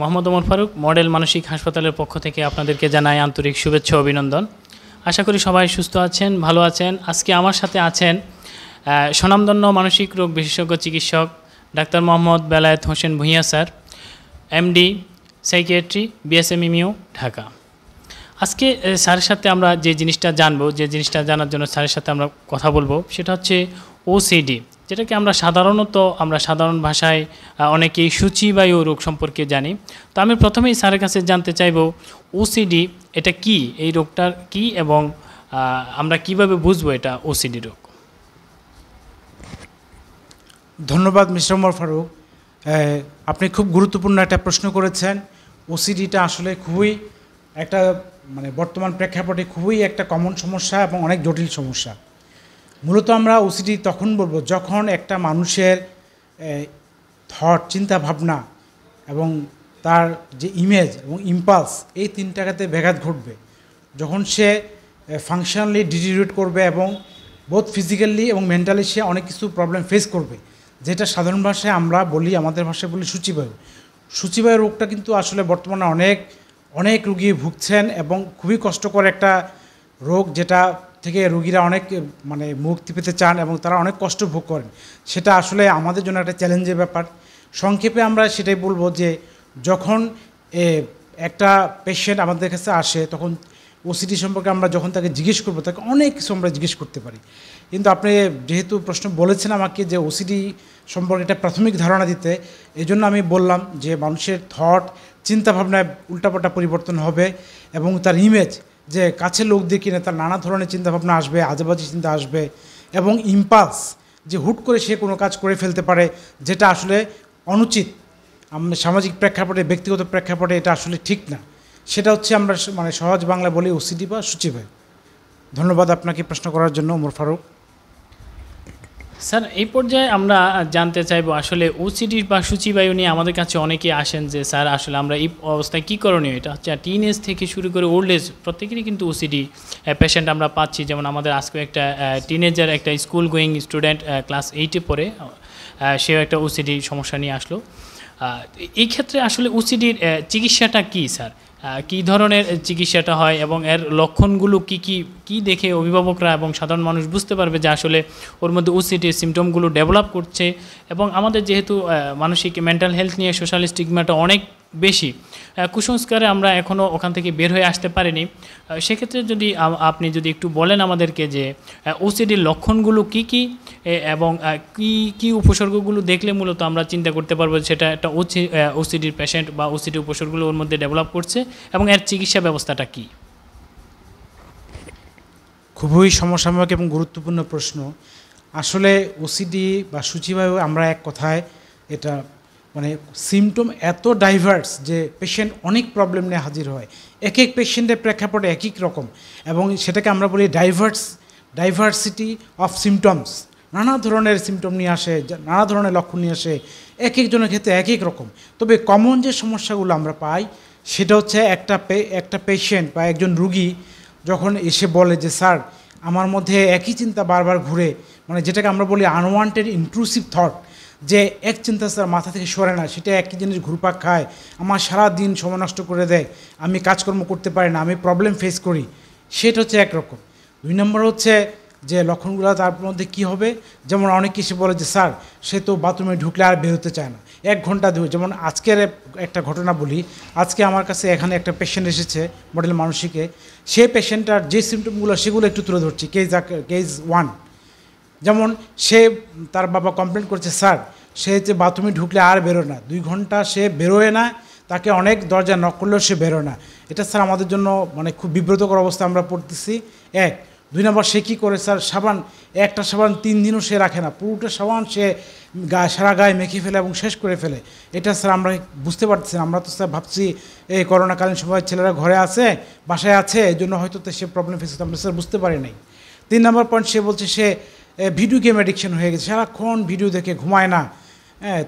Mohammad Omar Faruk model মানসিক হাসপাতালের পক্ষ থেকে আপনাদেরকে জানাই আন্তরিক শুভেচ্ছা ও অভিনন্দন। আশা করি সবাই সুস্থ আছেন, ভালো আছেন। আজকে আমার সাথে আছেন স্বনামধন্য মানসিক রোগ বিশেষজ্ঞ চিকিৎসক doctor Mohammad Belayet Hossain Bhuiyan sir, MD psychiatry, BSMMU, Dhaka. আজকে স্যারের সাথে আমরা যে জিনিসটা জানবো, যে জিনিসটা জানার জন্য স্যারের সাথে আমরা কথা বলবো, সেটা হচ্ছে ওসিডি, যেটাকে আমরা সাধারণ ভাষায় অনেকেই সূচিবায়ু রোগ সম্পর্কে জানি। তো আমি প্রথমেই স্যারের কাছে জানতে চাইব ওসিডি এটা কি, এই রোগটার কি, এবং আমরা কিভাবে বুঝবো এটা ওসিডি রোগ। ধন্যবাদ মিস্টার ওমর ফারুক, আপনি খুব গুরুত্বপূর্ণ একটা প্রশ্ন করেছেন। ওসিডিটা আসলে খুবই একটা বর্তমান প্রেক্ষাপটে খুবই একটা কমন সমস্যা এবং অনেক জটিল সমস্যা। মূলত আমরা ওসিডি তখন বলবো যখন একটা মানুষের থট, চিন্তা ভাবনা এবং তার যে ইমেজ এবং ইম্পালস, এই তিনটাতে ব্যাঘাত ঘটবে, যখন সে ফাংশনালি ডিটেরিওরেট করবে এবং বোথ ফিজিক্যালি এবং মেন্টালি সে অনেক কিছু প্রবলেম ফেস করবে, যেটা সাধারণ ভাষায় আমরা বলি, আমাদের ভাষায় বলি সূচিবায়ু রোগটা কিন্তু আসলে বর্তমানে অনেক রুগী ভুগছেন এবং খুবই কষ্টকর একটা রোগ, যেটা থেকে রুগীরা অনেক মুক্তি পেতে চান এবং তারা অনেক কষ্ট ভোগ করেন। সেটা আসলে আমাদের জন্য একটা চ্যালেঞ্জের ব্যাপার। সংক্ষেপে আমরা সেটাই বলবো যে যখন একটা পেশেন্ট আমাদের কাছে আসে, তখন ওসিডি সম্পর্কে আমরা যখন তাকে জিজ্ঞেস করবো, তাকে অনেক কিছু আমরা জিজ্ঞেস করতে পারি। কিন্তু আপনি যেহেতু প্রশ্ন বলেছেন আমাকে যে ওসিডি সম্পর্কে একটা প্রাথমিক ধারণা দিতে, এই জন্য আমি বললাম যে মানুষের থট, চিন্তাভাবনায় উল্টাপাল্টা পরিবর্তন হবে এবং তার ইমেজ, যে কাছের লোক দিয়ে কিনে তার নানা ধরনের চিন্তাভাবনা আসবে, আজেবাজে চিন্তা আসবে, এবং ইম্পালস, যে হুট করে সে কোনো কাজ করে ফেলতে পারে যেটা আসলে অনুচিত, সামাজিক প্রেক্ষাপটে, ব্যক্তিগত প্রেক্ষাপটে এটা আসলে ঠিক না। সেটা হচ্ছে আমরা সহজ বাংলা বলি ওসিডি বা সূচিবায়ু। ধন্যবাদ আপনাকে প্রশ্ন করার জন্য ওমর ফারুক। স্যার, এই পর্যায়ে আমরা জানতে চাইবো আসলে ওসিডি বা সূচিবায়ু নিয়ে আমাদের কাছে অনেকে আসেন যে স্যার আসলে আমরা এই অবস্থায় কী করণীয়। এটা হচ্ছে টিন এজ থেকে শুরু করে ওল্ড এজ প্রত্যেকেরই কিন্তু ওসিডি পেশেন্ট আমরা পাচ্ছি। যেমন আমাদের আজকে একটা টিনেজার, একটা স্কুল গোয়িং স্টুডেন্ট, ক্লাস 8-এ পড়ে, সেও একটা ওসিডি সমস্যা নিয়ে আসলো। এই ক্ষেত্রে আসলে ওসিডির চিকিৎসাটা কী স্যার, কী ধরনের চিকিৎসাটা হয় এবং এর লক্ষণগুলো কী দেখে অভিভাবকরা এবং সাধারণ মানুষ বুঝতে পারবে যে আসলে ওর মধ্যে ওসিডির সিমটমগুলো ডেভেলপ করছে। এবং আমাদের যেহেতু মানসিক মেন্টাল হেলথ নিয়ে সোশ্যাল স্টিগমাটা অনেক বেশি, কুসংস্কারে আমরা এখনও ওখান থেকে বের হয়ে আসতে পারিনি। সেক্ষেত্রে যদি আপনি একটু বলেন আমাদেরকে যে ওসিডির লক্ষণগুলো কী এবং কী উপসর্গগুলো দেখলে মূলত আমরা চিন্তা করতে পারবো সেটা একটা ওসিডির পেশেন্ট বা ওসিডি উপসর্গগুলো ওর মধ্যে ডেভেলপ করছে, এবং এর চিকিৎসা ব্যবস্থাটা কী। খুবই সমসাময়িক এবং গুরুত্বপূর্ণ প্রশ্ন। আসলে ওসিডি বা সূচিবায়ু, আমরা এক কথায় এটা সিমটম এত ডাইভার্স যে পেশেন্ট অনেক প্রবলেম নিয়ে হাজির হয়, এক পেশেন্টের প্রেক্ষাপটে এক রকম, এবং সেটাকে আমরা বলি ডাইভার্সিটি অফ সিমটমস। নানা ধরনের সিমটম নিয়ে আসে, নানা ধরনের লক্ষণ নিয়ে আসে, একজনের ক্ষেত্রে এক রকম। তবে কমন যে সমস্যাগুলো আমরা পাই সেটা হচ্ছে একটা পেশেন্ট বা একজন রুগী যখন এসে বলে যে স্যার আমার মধ্যে একই চিন্তা বারবার ঘুরে, যেটাকে আমরা বলি আনওয়ান্টেড ইন্ট্রুসিভ থট, যে এক চিন্তা স্যার মাথা থেকে সরে না, সেটা একই জিনিস ঘুরপাক খায়, আমার সারা দিন সময় নষ্ট করে দেয়, আমি কাজকর্ম করতে পারি না, আমি প্রবলেম ফেস করি, সেটা হচ্ছে একরকম। 2 নম্বর হচ্ছে যে লক্ষণগুলো তার মধ্যে কী হবে, যেমন অনেক কিছু বলে যে স্যার সে তো বাথরুমে ঢুকলে আর বেরোতে চায় না, 1 ঘন্টা ধরে। যেমন আজকের একটা ঘটনা বলি, আজকে আমার কাছে এখানে একটা পেশেন্ট এসেছে মডেল মানসিকে, সেই পেশেন্টটার যে সিমটমগুলো সেগুলো একটু তুলে ধরছি। কেস 1, যেমন তার বাবা কমপ্লেন করছে স্যার সে যে বাথরুমে ঢুকলে আর বেরোয় না, 2 ঘন্টা সে বেরোয় না, তাকে অনেক দরজা নক করলেও সে বেরোয় না। এটা স্যার আমাদের জন্য খুব বিব্রতকর অবস্থা আমরা পড়তেছি। 1, 2 নম্বর সে কী করে স্যার, একটা সাবান 3 দিনও সে রাখে না, পুরোটা সাবান সে সারা গায়ে মেখে ফেলে এবং শেষ করে ফেলে। এটা স্যার আমরা বুঝতে পারছি না, আমরা তো স্যার ভাবছি এই করোনাকালীন সময় ছেলেরা ঘরে আছে, বাসায় আছে, এই জন্য হয়তো সে প্রবলেম ফেস করতে, আমরা স্যার বুঝতে পারি নাই। 3 নম্বর পয়েন্ট, সে বলছে সে ভিডিও গেম অ্যাডিকশন হয়ে গেছে, সারাক্ষণ ভিডিও দেখে ঘুমায় না,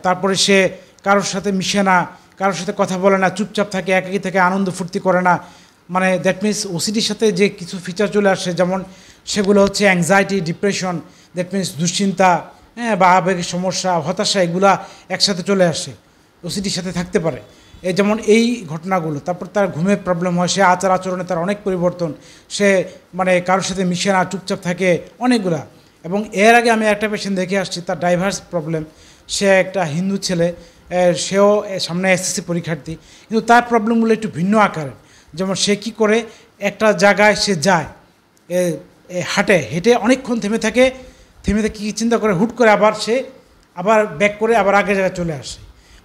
তারপরে সে কারোর সাথে মিশে না, কারোর সাথে কথা বলে না, চুপচাপ থাকে, একাকী থেকে আনন্দ ফুর্তি করে না। দ্যাট মিনস ওসিডির সাথে যে কিছু ফিচার চলে আসে, যেমন সেগুলো হচ্ছে অ্যাংজাইটি, ডিপ্রেশন, দ্যাট মিনস দুশ্চিন্তা, বা আবেগের সমস্যা, হতাশা, এগুলা একসাথে চলে আসে, ওসিডির সাথে থাকতে পারে। যেমন এই ঘটনাগুলো, তারপর তার ঘুমের প্রবলেম হয়, সে আচার আচরণে তার অনেক পরিবর্তন, সে মানে কারোর সাথে মিশে না, চুপচাপ থাকে, অনেকগুলা। এবং এর আগে আমি একটা পেশেন্ট দেখে আসছি, তার ডাইভার্স প্রবলেম, সে একটা হিন্দু ছেলে, সেও সামনে এসএসসি পরীক্ষার্থী, কিন্তু তার প্রবলেমগুলো একটু ভিন্ন আকারের। যেমন সে কী করে, একটা জায়গায় সে যায়, হেঁটে অনেকক্ষণ থেমে থাকে, কী চিন্তা করে, হুট করে আবার সে আবার ব্যাক করে আবার আগের জায়গায় চলে আসে।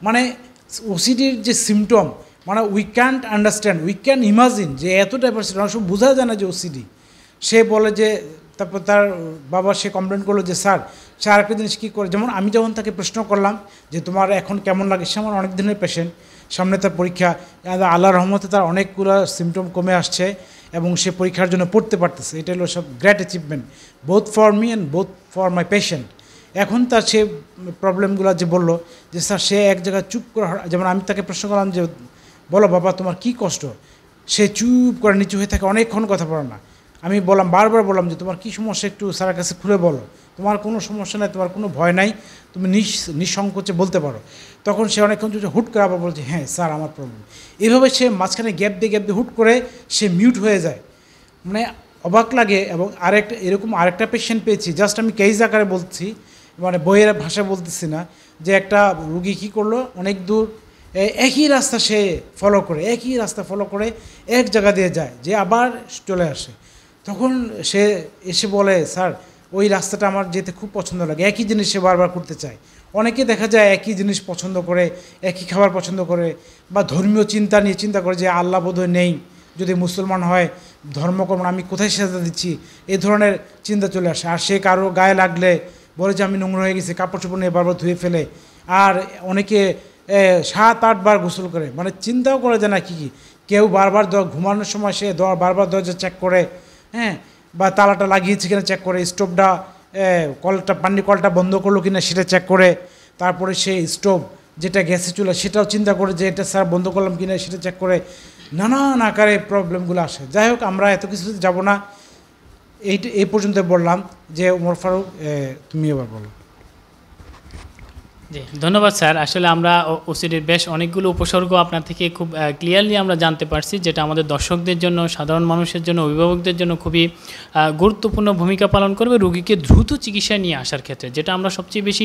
মানে ওসিডির যে সিমটম, মানে we can't understand, we can imagine যে এত ডাইভার্সিটি, অনেক সময় বোঝা যায় না যে ওসিডি। সে বলে যে, তারপর তার বাবা সে কমপ্লেন করলো যে স্যার, সে আরেকটা জিনিস কী করে, যেমন আমি যখন তাকে প্রশ্ন করলাম যে তোমার এখন কেমন লাগে, সে আমার অনেক দিনের পেশেন্ট, সামনে তার পরীক্ষা, আল্লাহর রহমতে তার অনেকগুলো সিমটম কমে আসছে এবং সে পরীক্ষার জন্য পড়তে পারতেছে। এটা হলো সব great achievement, both for me and both for my patient. এখন তার সে প্রবলেমগুলো যে বললো যে স্যার, সে এক জায়গায় চুপ করে, যেমন আমি তাকে প্রশ্ন করলাম যে বলো বাবা তোমার কী কষ্ট, সে চুপ করে নিচু হয়ে থাকে, অনেকক্ষণ কথা বলে না। আমি বললাম, বারবার বললাম যে তোমার কী সমস্যা, একটু স্যারের কাছে খুলে বলো, তোমার কোনো সমস্যা নাই, তোমার কোনো ভয় নাই, তুমি নিঃসংকোচে বলতে পারো। তখন সে অনেকক্ষণ হুট করে আবার বলছে হ্যাঁ স্যার আমার প্রবলেম। এইভাবে সে মাঝখানে গ্যাপ দিয়ে হুট করে সে মিউট হয়ে যায়, মানে অবাক লাগে। এবং এরকম আরেকটা পেশেন্ট পেয়েছি, জাস্ট আমি কেস আকারে বলছি, মানে বইয়ের ভাষা বলতেছি না, যে একটা রুগী কী করলো, অনেক দূর একই রাস্তা সে ফলো করে এক জায়গা দিয়ে যায়, যে আবার চলে আসে। তখন সে এসে বলে স্যার ওই রাস্তাটা আমার যেতে খুব পছন্দ লাগে, একই জিনিস সে বারবার করতে চায়। অনেকে দেখা যায় একই জিনিস পছন্দ করে, একই খাবার পছন্দ করে, বা ধর্মীয় চিন্তা নিয়ে চিন্তা করে যে আল্লাহ বোধহয় নেই, যদি মুসলমান হয় ধর্মকর্ম আমি কোথায় সেজদা দিচ্ছি, এই ধরনের চিন্তা চলে আসে। আর সে কারো গায়ে লাগলে বলে যে আমি নোংরা হয়ে গেছি, কাপড় চোপড় নিয়ে বারবার ধুয়ে ফেলে। আর অনেকে 7-8 বার গোসল করে, মানে চিন্তাও করে যে না কী কেউ বারবার ঘুমানোর সময় সে বারবার দরজা চেক করে, হ্যাঁ, বা তালাটা লাগিয়েছে কিনা চেক করে, স্টোভটা পানির কলটা বন্ধ করলো কিনা সেটা চেক করে, তারপরে সে স্টোভ যেটা গ্যাসে চুলা সেটাও চিন্তা করে যে এটা স্যার বন্ধ করলাম কিনা সেটা চেক করে, নানান আকারে প্রবলেমগুলো আসে। যাই হোক, আমরা এত কিছুতে যাব না, এই পর্যন্ত বললাম। যে ওমর ফারুক, তুমি এবার বলো। জি ধন্যবাদ স্যার। আসলে আমরা ওসিডির বেশ অনেকগুলো উপসর্গ আপনার থেকে খুব ক্লিয়ারলি আমরা জানতে পারছি, যেটা আমাদের দর্শকদের জন্য, সাধারণ মানুষের জন্য, অভিভাবকদের জন্য খুবই গুরুত্বপূর্ণ ভূমিকা পালন করবে রোগীকে দ্রুত চিকিৎসায় নিয়ে আসার ক্ষেত্রে। যেটা আমরা সবচেয়ে বেশি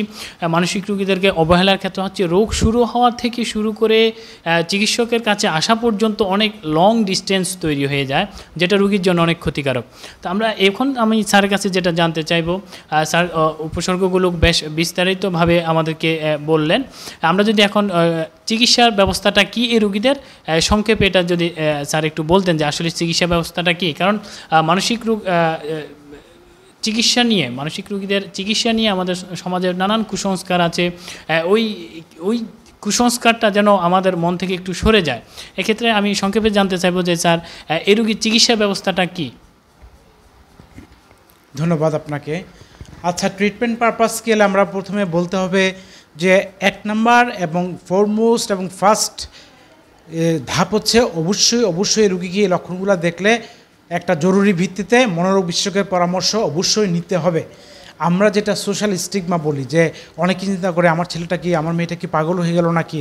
মানসিক রোগীদেরকে অবহেলার ক্ষেত্রে হচ্ছে রোগ শুরু হওয়ার থেকে শুরু করে চিকিৎসকের কাছে আসা পর্যন্ত অনেক লং ডিস্টেন্স তৈরি হয়ে যায়, যেটা রোগীর জন্য অনেক ক্ষতিকারক। তো আমি স্যারের কাছে যেটা জানতে চাইবো, স্যার উপসর্গগুলো বেশ বিস্তারিতভাবে আমাদেরকে বললেন। আমরা যদি এখন চিকিৎসার ব্যবস্থাটা কি এই রোগীদের, সংক্ষেপে এটা যদি স্যার একটু বলতেন যে আসলে চিকিৎসা ব্যবস্থাটা কি। কারণ মানসিক রোগীদের চিকিৎসা নিয়ে আমাদের সমাজের নানান কুসংস্কার আছে, ওই কুসংস্কারটা যেন আমাদের মন থেকে একটু সরে যায়। এক্ষেত্রে আমি সংক্ষেপে জানতে চাইবো যে স্যার এই রোগীর চিকিৎসা ব্যবস্থাটা কি। ধন্যবাদ আপনাকে। আচ্ছা, ট্রিটমেন্ট পারপাস স্কেলে আমরা প্রথমে বলতে হবে যে 1 নাম্বার এবং ফরমোস্ট এবং ফার্স্ট ধাপ হচ্ছে অবশ্যই রুগীকে এই লক্ষণগুলো দেখলে একটা জরুরি ভিত্তিতে মনোরোগ বিশেষজ্ঞের পরামর্শ অবশ্যই নিতে হবে। আমরা যেটা সোশ্যাল স্টিগমা বলি, যে অনেকে চিন্তা করে আমার ছেলেটা কি, আমার মেয়েটা কি পাগল হয়ে গেল নাকি,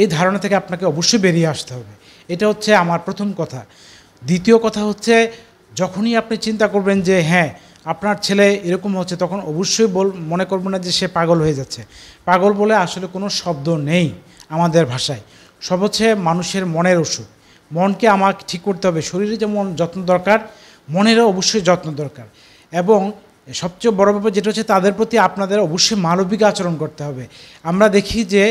এই ধারণা থেকে আপনাকে অবশ্যই বেরিয়ে আসতে হবে। এটা হচ্ছে আমার প্রথম কথা। দ্বিতীয় কথা হচ্ছে, যখনই আপনি চিন্তা করবেন যে হ্যাঁ আপনার ছেলে এরকম হচ্ছে, তখন অবশ্যই মনে করবেন না যে সে পাগল হয়ে যাচ্ছে। পাগল বলে আসলে কোনো শব্দ নেই আমাদের ভাষায়। সব হচ্ছে মানুষের মনের ওষুধ। মনকে আমাকে ঠিক করতে হবে। শরীরে যেমন যত্ন দরকার, মনেরও অবশ্যই যত্ন দরকার। এবং সবচেয়ে বড় ব্যাপার যেটা হচ্ছে, তাদের প্রতি আপনাদের অবশ্যই মানবিক আচরণ করতে হবে। আমরা দেখি যে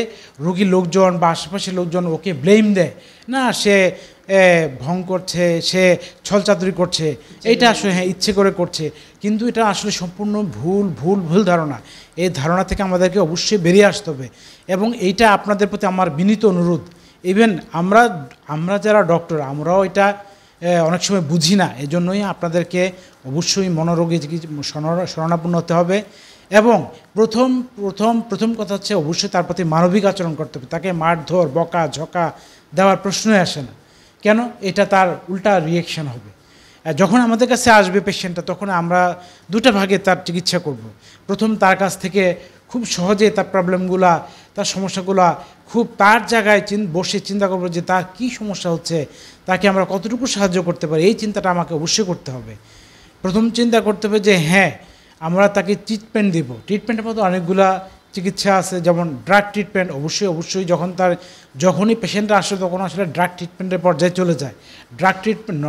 রোগীর লোকজন বা আশেপাশের লোকজন ওকে ব্লেম দেয়, না সে ভং করছে, সে ছলচাতুরি করছে, এইটা আসলে হ্যাঁ ইচ্ছে করে করছে, কিন্তু এটা আসলে সম্পূর্ণ ভুল ধারণা। এই ধারণা থেকে আমাদেরকে অবশ্যই বেরিয়ে আসতে হবে। এবং এইটা আপনাদের প্রতি আমার বিনীত অনুরোধ। ইভেন আমরা যারা ডক্টর, আমরাও এটা অনেক সময় বুঝি না, এজন্যই আপনাদেরকে অবশ্যই মনোরোগে শরণাপন্ন হতে হবে। এবং প্রথম কথা হচ্ছে অবশ্যই তার প্রতি মানবিক আচরণ করতে হবে। তাকে মারধর, বকা ঝকা দেওয়ার প্রশ্নই আসে না। কেন? এটা তার উল্টা রিয়েকশন হবে। যখন আমাদের কাছে আসবে পেশেন্টটা, তখন আমরা 2টা ভাগে তার চিকিৎসা করব। প্রথম তার কাছ থেকে খুব সহজে তার প্রবলেমগুলা, তার সমস্যাগুলা খুব তার জায়গায় বসে চিন্তা করবো যে তার কী সমস্যা হচ্ছে, তাকে আমরা কতটুকু সাহায্য করতে পারি, এই চিন্তাটা আমাকে অবশ্যই করতে হবে। প্রথম চিন্তা করতে হবে যে হ্যাঁ, আমরা তাকে ট্রিটমেন্ট দেবো। ট্রিটমেন্টের মধ্যে অনেকগুলা চিকিৎসা আছে, যেমন ড্রাগ ট্রিটমেন্ট। অবশ্যই যখনই পেশেন্টরা আসে তখন আসলে ড্রাগ ট্রিটমেন্টের পর্যায়ে চলে যায়। Drug treatment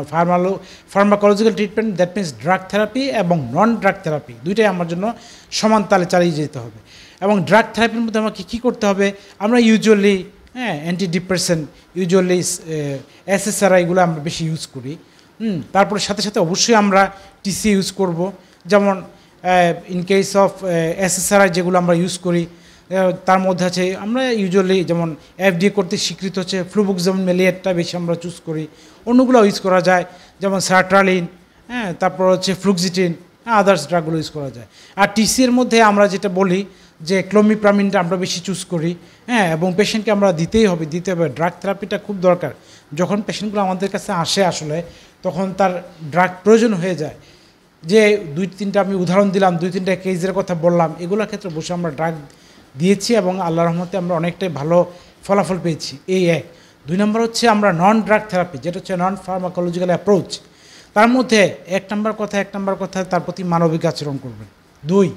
pharmacological treatment, that means drug therapy এবং নন ড্রাগ থেরাপি দুইটাই আমার জন্য সমান তালে চালিয়ে যেতে হবে। এবং ড্রাগ থেরাপির মধ্যে আমাকে কী করতে হবে, আমরা usually anti depression, usually SSRI এগুলো আমরা বেশি ইউজ করি। তারপরে সাথে অবশ্যই আমরা TCA ইউজ করব। যেমন ইন কেস অফ SSRI যেগুলো আমরা ইউজ করি তার মধ্যে আছে, আমরা ইউজুয়ালি যেমন FDA কর্তৃক স্বীকৃত হচ্ছে ফ্লুভোক্সামিন মেলিয়েটটা বেশি আমরা চুজ করি। অন্যগুলো ইউজ করা যায়, যেমন সার্ট্রালিন, তারপর হচ্ছে ফ্লুক্সিটিন, আদার্স ড্রাগগুলো ইউজ করা যায়। আর TCAর মধ্যে আমরা যেটা বলি যে ক্লোমিপ্রামিনটা আমরা বেশি চুজ করি, এবং পেশেন্টকে আমরা দিতে হবে। ড্রাগ থেরাপিটা খুব দরকার। যখন পেশেন্টগুলো আমাদের কাছে আসে আসলে তখন তার ড্রাগ প্রয়োজন হয়ে যায়। যে 2-3টা আমি উদাহরণ দিলাম, 2-3টা কেসের কথা বললাম, এগুলোর ক্ষেত্রে বসে আমরা ড্রাগ দিয়েছি এবং আল্লাহর রহমতে আমরা অনেকটাই ভালো ফলাফল পেয়েছি। এই 1। 2 নম্বর হচ্ছে আমরা নন ড্রাগ থেরাপি, যেটা হচ্ছে নন ফার্মাকোলজিক্যাল অ্যাপ্রোচ। তার মধ্যে এক নম্বর কথা তার প্রতি মানবিক আচরণ করবেন। 2,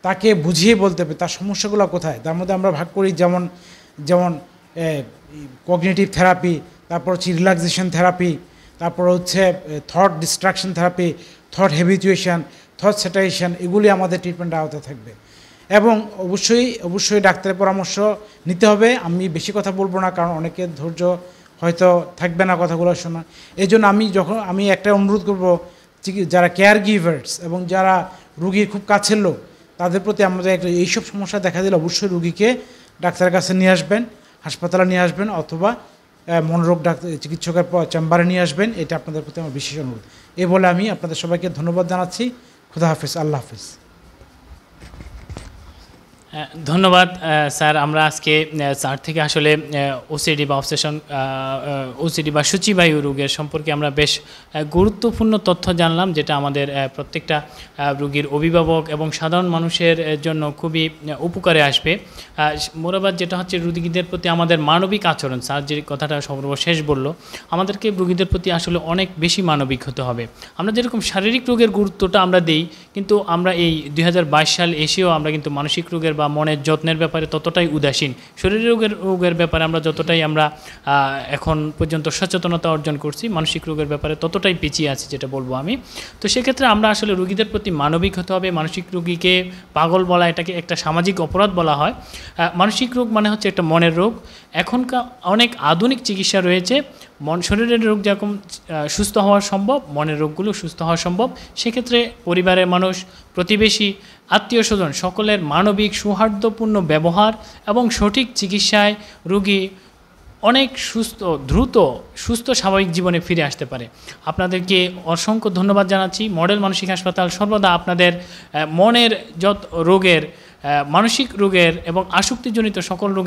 তাকে বুঝিয়ে বলতে হবে তার সমস্যাগুলো কোথায়। তার মধ্যে আমরা ভাগ করি যেমন কগনিটিভ থেরাপি, তারপর হচ্ছে রিল্যাক্সেশন থেরাপি, তারপর হচ্ছে thought distraction therapy, thought habituation, thought satiation, এগুলি আমাদের ট্রিটমেন্টের আওতায় থাকবে। এবং অবশ্যই ডাক্তারের পরামর্শ নিতে হবে। আমি বেশি কথা বলবো না, কারণ অনেকের ধৈর্য হয়তো থাকবে না কথাগুলো শোনা। এই জন্য আমি একটা অনুরোধ করবো, যারা কেয়ার গিভার্স এবং যারা রুগীর খুব কাছের লোক, তাদের প্রতি আমাদের এইসব সমস্যা দেখা দিলে অবশ্যই রুগীকে ডাক্তারের কাছে নিয়ে আসবেন, হাসপাতালে নিয়ে আসবেন, অথবা মনোরোগ চিকিৎসকের চেম্বারে নিয়ে আসবেন। এটা আপনাদের প্রতি আমার বিশেষ অনুরোধ। এই বলে আমি আপনাদের সবাইকে ধন্যবাদ জানাচ্ছি। খুদা হাফেজ, আল্লাহ হাফেজ। ধন্যবাদ স্যার। আমরা আজকে স্যার থেকে আসলে OCD বা OCD বা সূচিবায়ু রোগের সম্পর্কে আমরা বেশ গুরুত্বপূর্ণ তথ্য জানলাম, যেটা আমাদের প্রত্যেকটা রোগীর অভিভাবক এবং সাধারণ মানুষের জন্য খুবই উপকারে আসবে। মোরাবাদ যেটা হচ্ছে রোগীদের প্রতি আমাদের মানবিক আচরণ, স্যার যে কথাটা সর্বশেষ বলল, আমাদেরকে রোগীদের প্রতি আসলে অনেক বেশি মানবিক হতে হবে। আমরা যেরকম শারীরিক রোগের গুরুত্বটা আমরা দিই, কিন্তু আমরা এই 2022 সাল এসেও আমরা কিন্তু মানসিক রোগের বা মনের যত্নের ব্যাপারে ততটাই উদাসীন। শরীরের রোগের ব্যাপারে আমরা যতটাই আমরা এখন পর্যন্ত সচেতনতা অর্জন করছি, মানসিক রোগের ব্যাপারে ততটাই পিছিয়ে আছি, যেটা বলবো আমি। তো সেক্ষেত্রে আমরা আসলে রোগীদের প্রতি মানবিক হতে হবে। মানসিক রোগীকে পাগল বলা, এটাকে একটা সামাজিক অপরাধ বলা হয়। মানসিক রোগ মানে হচ্ছে একটা মনের রোগ। এখনকার অনেক আধুনিক চিকিৎসা রয়েছে। শরীরের রোগ যেরকম সুস্থ হওয়া সম্ভব, মনের রোগগুলো সুস্থ হওয়া সম্ভব। সেক্ষেত্রে পরিবারের মানুষ, প্রতিবেশী, আত্মীয় স্বজন সকলের মানবিক সৌহার্দ্যপূর্ণ ব্যবহার এবং সঠিক চিকিৎসায় রোগী অনেক দ্রুত সুস্থ স্বাভাবিক জীবনে ফিরে আসতে পারে। আপনাদেরকে অসংখ্য ধন্যবাদ জানাচ্ছি। মডেল মানসিক হাসপাতাল সর্বদা আপনাদের মনের যত রোগের, মানসিক রোগের এবং আসক্তিজনিত সকল রোগের